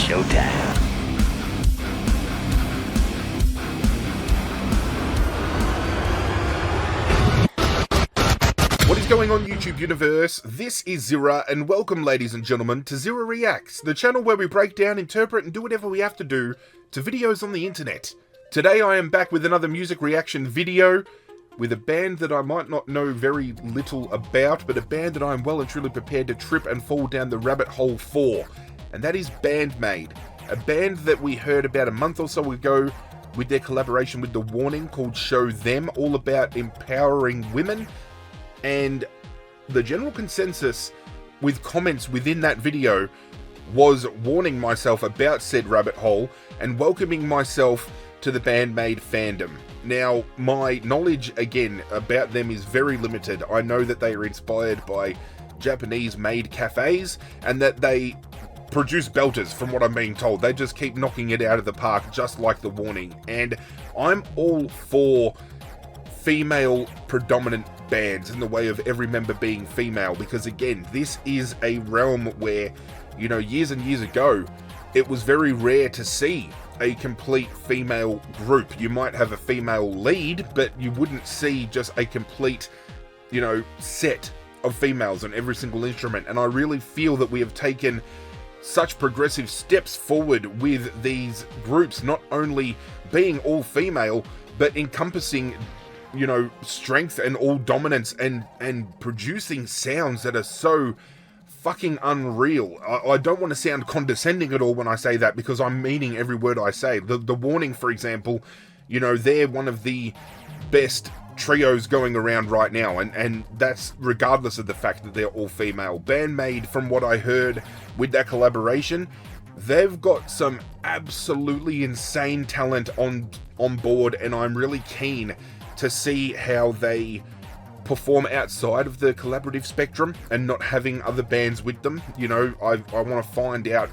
showtime. What is going on, YouTube universe? This is Zirra, and welcome, ladies and gentlemen, to Zirra Reacts, the channel where we break down, interpret, and do whatever we have to do to videos on the internet. Today I am back with another music reaction video with a band that I might not know very little about, but a band that I am well and truly prepared to trip and fall down the rabbit hole for, and that is Band-Maid, a band that we heard about a month or so ago with their collaboration with The Warning called Show Them, all about empowering women. And the general consensus with comments within that video was warning myself about said rabbit hole and welcoming myself to the Band-Maid fandom. Now, my knowledge, again, about them is very limited. I know that they are inspired by Japanese-made cafes and that they produce belters, from what I'm being told. They just keep knocking it out of the park, just like The Warning. And I'm all for female predominant bands in the way of every member being female, because again, this is a realm where, you know, years and years ago it was very rare to see a complete female group. You might have a female lead, but you wouldn't see just a complete, you know, set of females on every single instrument. And I really feel that we have taken such progressive steps forward with these groups, not only being all female, but encompassing, you know, strength and all dominance and producing sounds that are so fucking unreal. I don't want to sound condescending at all when I say that, because I'm meaning every word I say. The Warning, for example, you know, they're one of the best trios going around right now, and that's regardless of the fact that they're all female. Band-Maid, from what I heard with that collaboration, they've got some absolutely insane talent on board, and I'm really keen to see how they perform outside of the collaborative spectrum and not having other bands with them. You know, I want to find out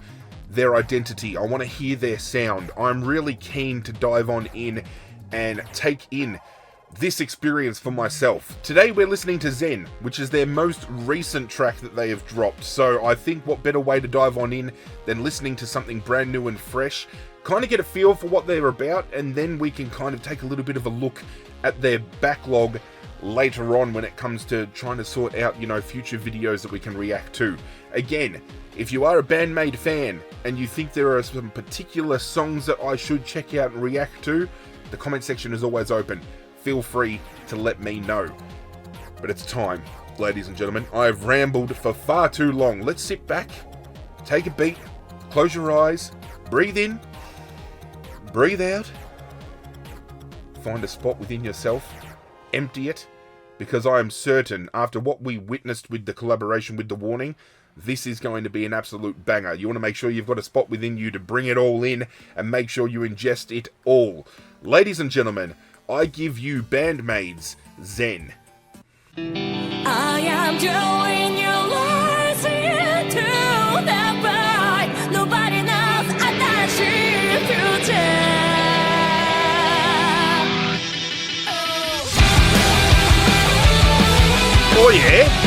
their identity. I want to hear their sound. I'm really keen to dive on in and take in this experience for myself. Today we're listening to ZEN, which is their most recent track that they have dropped. So I think what better way to dive on in than listening to something brand new and fresh, kind of get a feel for what they're about, and then we can kind of take a little bit of a look at their backlog later on when it comes to trying to sort out, you know, future videos that we can react to. Again, if you are a Band-Maid fan and you think there are some particular songs that I should check out and react to, the comment section is always open. Feel free to let me know. But it's time, ladies and gentlemen. I have rambled for far too long. Let's sit back, take a beat, close your eyes, breathe in, breathe out, find a spot within yourself, empty it, because I am certain, after what we witnessed with the collaboration with The Warning, this is going to be an absolute banger. You want to make sure you've got a spot within you to bring it all in and make sure you ingest it all. Ladies and gentlemen, I give you Band-Maid's ZEN. I am drawing your lies into the void. Nobody knows I future. Oh yeah?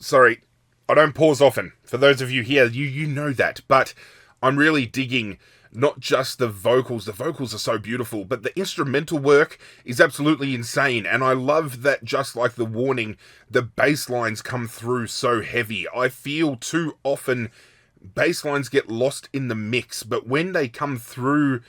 Sorry, I don't pause often. For those of you here, you know that. But I'm really digging not just the vocals. The vocals are so beautiful, but the instrumental work is absolutely insane. And I love that, just like the warning, the bass lines come through so heavy. I feel too often bass lines get lost in the mix, but when they come through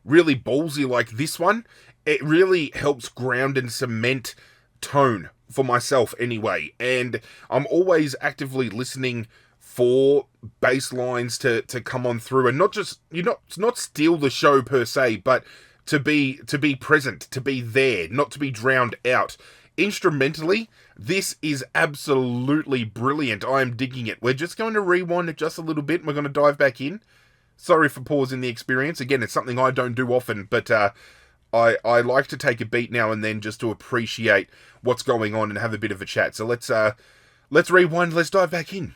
really ballsy like this one, it really helps ground and cement tone for myself anyway. And I'm always actively listening for bass lines to come on through, and not just, not steal the show per se, but to be present, to be there, not to be drowned out. Instrumentally, this is absolutely brilliant. I am digging it. We're just going to rewind it just a little bit, and we're going to dive back in. Sorry for pausing the experience. Again, it's something I don't do often, but I like to take a beat now and then just to appreciate what's going on and have a bit of a chat. So let's rewind, let's dive back in.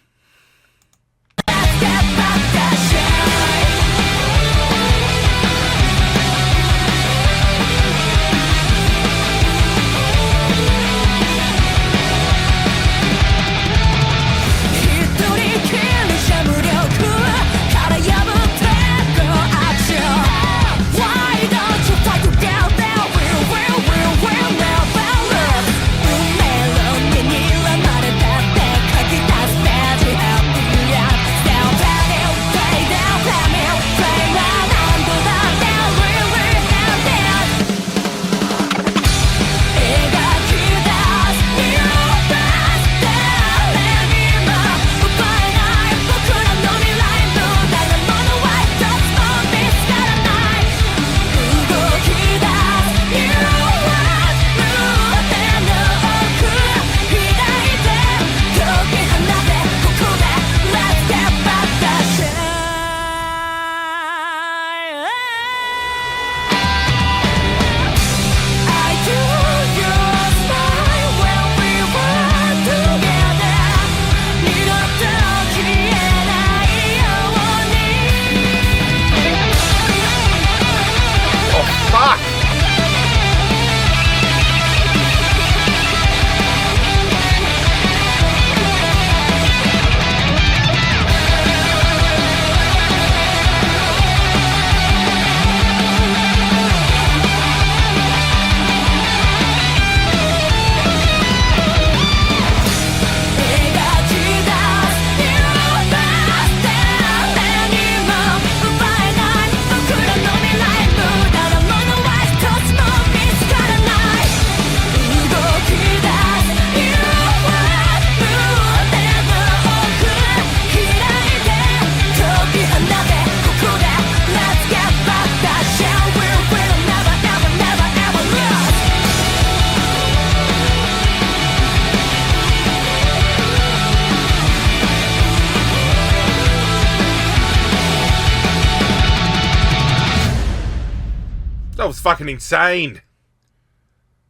That was fucking insane.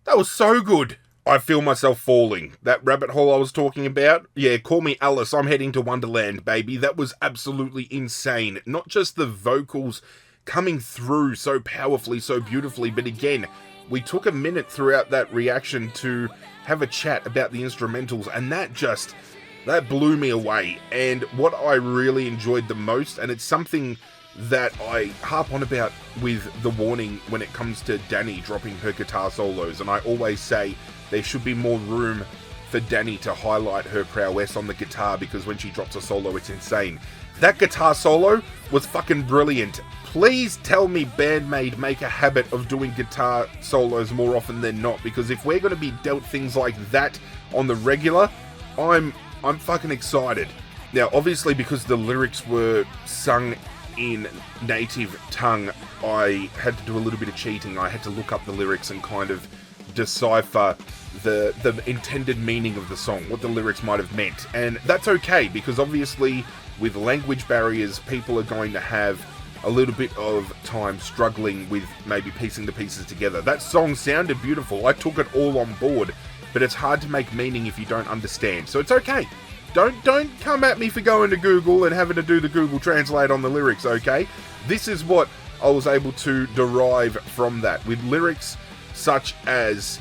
That was so good. I feel myself falling. That rabbit hole I was talking about, yeah, call me Alice, I'm heading to Wonderland, baby. That was absolutely insane. Not just the vocals coming through so powerfully, so beautifully, but again, we took a minute throughout that reaction to have a chat about the instrumentals, and that blew me away. And what I really enjoyed the most, and it's something that I harp on about with the warning when it comes to Dani dropping her guitar solos, and I always say there should be more room for Dani to highlight her prowess on the guitar, because when she drops a solo, it's insane. That guitar solo was fucking brilliant. Please tell me Band-Maid make a habit of doing guitar solos more often than not, because if we're going to be dealt things like that on the regular, I'm fucking excited. Now, obviously, because the lyrics were sung in native tongue, I had to do a little bit of cheating. I had to look up the lyrics and kind of decipher the intended meaning of the song, what the lyrics might have meant. And that's okay, because obviously with language barriers, people are going to have a little bit of time struggling with maybe piecing the pieces together. That song sounded beautiful. I took it all on board, but it's hard to make meaning if you don't understand. So it's okay. Don't come at me for going to Google and having to do the Google Translate on the lyrics, okay? This is what I was able to derive from that, with lyrics such as,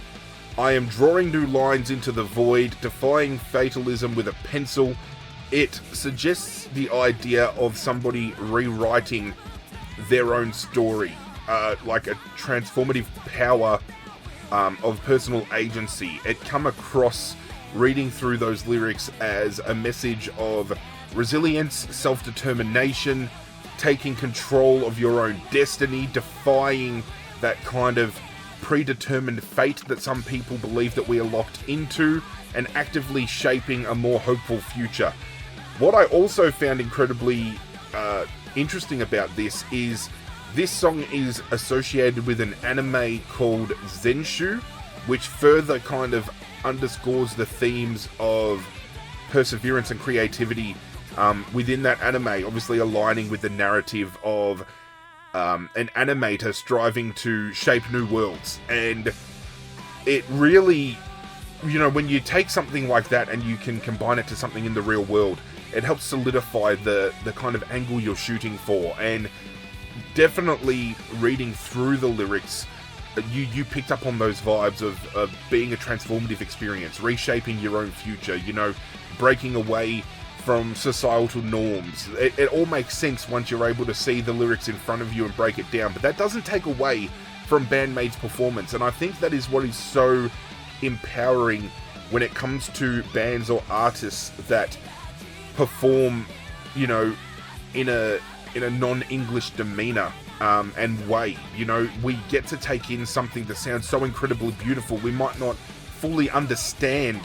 I am drawing new lines into the void, defying fatalism with a pencil. It suggests the idea of somebody rewriting their own story, like a transformative power of personal agency. It come across reading through those lyrics as a message of resilience, self-determination, taking control of your own destiny, defying that kind of predetermined fate that some people believe that we are locked into, and actively shaping a more hopeful future. What I also found incredibly interesting about this is this song is associated with an anime called ZEN, which further kind of underscores the themes of perseverance and creativity within that anime, obviously aligning with the narrative of an animator striving to shape new worlds. And it really, you know, when you take something like that and you can combine it to something in the real world, it helps solidify the kind of angle you're shooting for. And definitely reading through the lyrics, you picked up on those vibes of being a transformative experience, reshaping your own future, you know, breaking away from societal norms. It all makes sense once you're able to see the lyrics in front of you and break it down, but that doesn't take away from Band-Maid's performance, and I think that is what is so empowering when it comes to bands or artists that perform, you know, in a non-English demeanor and way. You know, we get to take in something that sounds so incredibly beautiful. We might not fully understand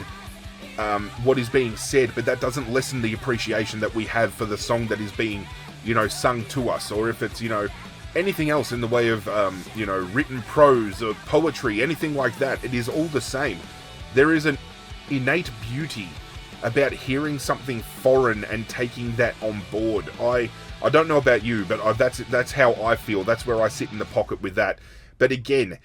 what is being said, but that doesn't lessen the appreciation that we have for the song that is being, you know, sung to us, or if it's, you know, anything else in the way of, you know, written prose or poetry, anything like that. It is all the same. There is an innate beauty about hearing something foreign and taking that on board. I don't know about you, but that's how I feel. That's where I sit in the pocket with that. But again,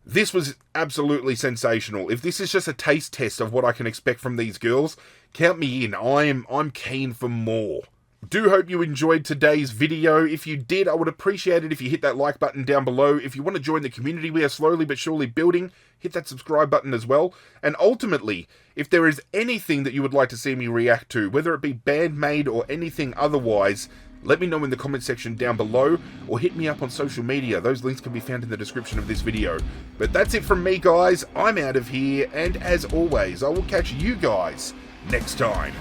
this was absolutely sensational. If this is just a taste test of what I can expect from these girls, count me in. I'm keen for more. Do hope you enjoyed today's video. If you did, I would appreciate it if you hit that like button down below. If you want to join the community we are slowly but surely building, hit that subscribe button as well. And ultimately, if there is anything that you would like to see me react to, whether it be Band-Maid or anything otherwise, let me know in the comment section down below, or hit me up on social media. Those links can be found in the description of this video. But that's it from me, guys. I'm out of here, and as always, I will catch you guys next time.